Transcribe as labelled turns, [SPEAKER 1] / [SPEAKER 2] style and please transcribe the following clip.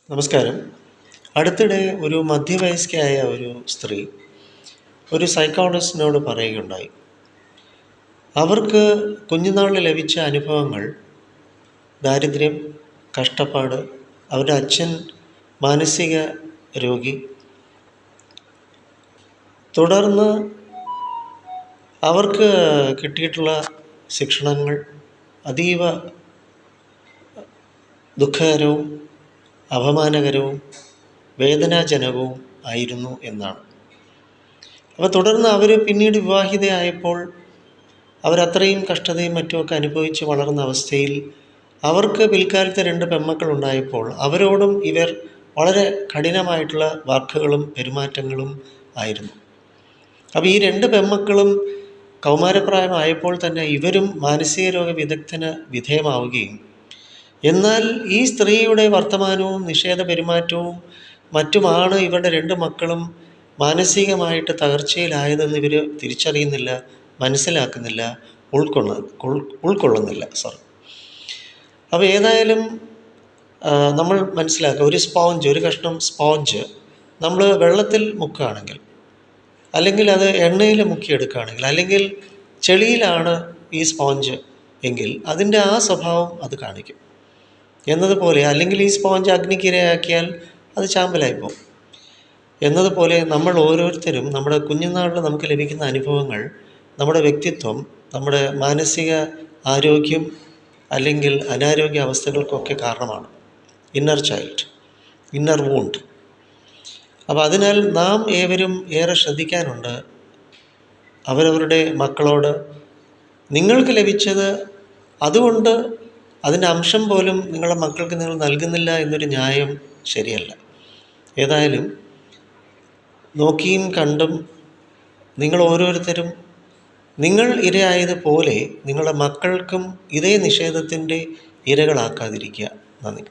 [SPEAKER 1] നമസ്കാരം. അടുത്തിടെ ഒരു മധ്യവയസ്കയായ ഒരു സ്ത്രീ ഒരു സൈക്കോളജിസ്റ്റിനോട് പറയുകയുണ്ടായി. അവർക്ക് കുഞ്ഞുനാളിൽ ലഭിച്ച അനുഭവങ്ങൾ, ദാരിദ്ര്യം, കഷ്ടപ്പാട്, അവരുടെ അച്ഛൻ മാനസിക രോഗി, തുടർന്ന് അവർക്ക് കിട്ടിയിട്ടുള്ള ശിക്ഷണങ്ങൾ അതീവ ദുഃഖകരവും അപമാനകരവും വേദനാജനകവും ആയിരുന്നു എന്നാണ്. അപ്പോൾ തുടർന്ന് അവർ പിന്നീട് വിവാഹിതയായപ്പോൾ അവരത്രയും കഷ്ടതയും മറ്റുമൊക്കെ അനുഭവിച്ച് വളർന്ന അവസ്ഥയിൽ അവർക്ക് പിൽക്കാലത്ത് 2 പെൺമക്കളുണ്ടായപ്പോൾ അവരോടും ഇവർ വളരെ കഠിനമായിട്ടുള്ള വാക്കുകളും പെരുമാറ്റങ്ങളും ആയിരുന്നു. അപ്പോൾ ഈ 2 പെൺമക്കളും കൗമാരപ്രായമായപ്പോൾ തന്നെ ഇവരും മാനസിക രോഗ വിദഗ്ധന് വിധേയമാവുകയും, എന്നാൽ ഈ സ്ത്രീയുടെ വർത്തമാനവും നിഷേധ പെരുമാറ്റവും മറ്റുമാണ് ഇവരുടെ 2 മക്കളും മാനസികമായിട്ട് തകർച്ചയിലായതെന്ന് ഇവർ തിരിച്ചറിയുന്നില്ല, മനസ്സിലാക്കുന്നില്ല, ഉൾക്കൊള്ളുന്നില്ല. അപ്പോൾ ഏതായാലും നമ്മൾ മനസ്സിലാക്കുക, ഒരു കഷ്ണം സ്പോഞ്ച് നമ്മൾ വെള്ളത്തിൽ മുക്കുകയാണെങ്കിൽ, അല്ലെങ്കിൽ അത് എണ്ണയിൽ മുക്കിയെടുക്കുകയാണെങ്കിൽ, അല്ലെങ്കിൽ ചെളിയിലാണ് ഈ സ്പോഞ്ച് എങ്കിൽ അതിൻ്റെ ആ സ്വഭാവം അത് കാണിക്കും എന്നതുപോലെ, അല്ലെങ്കിൽ ഈ സ്പോഞ്ച് അഗ്നിക്കിരയാക്കിയാൽ അത് ചാമ്പലായിപ്പോകും എന്നതുപോലെ നമ്മൾ ഓരോരുത്തരും നമ്മുടെ കുഞ്ഞുനാളിൽ നമുക്ക് ലഭിക്കുന്ന അനുഭവങ്ങൾ നമ്മുടെ വ്യക്തിത്വം, നമ്മുടെ മാനസിക ആരോഗ്യം അല്ലെങ്കിൽ അനാരോഗ്യ അവസ്ഥകൾക്കൊക്കെ കാരണമാണ്. Inner child, inner wound. അപ്പോൾ അതിനാൽ നാം ഏവരും ഏറെ ശ്രദ്ധിക്കാനുണ്ട്. അവരവരുടെ മക്കളോട് നിങ്ങൾക്ക് ലഭിച്ചത് അതുകൊണ്ട് അതിൻ്റെ അംശം പോലും നിങ്ങളുടെ മക്കൾക്ക് നിങ്ങൾ നൽകുന്നില്ല എന്നൊരു ന്യായം ശരിയല്ല. ഏതായാലും നോക്കിയും കണ്ടും നിങ്ങൾ ഓരോരുത്തരും നിങ്ങൾ ഇരയായതുപോലെ നിങ്ങളുടെ മക്കൾക്കും ഇതേ നിഷേധത്തിൻ്റെ ഇരകളാക്കാതിരിക്കുക. നന്ദി.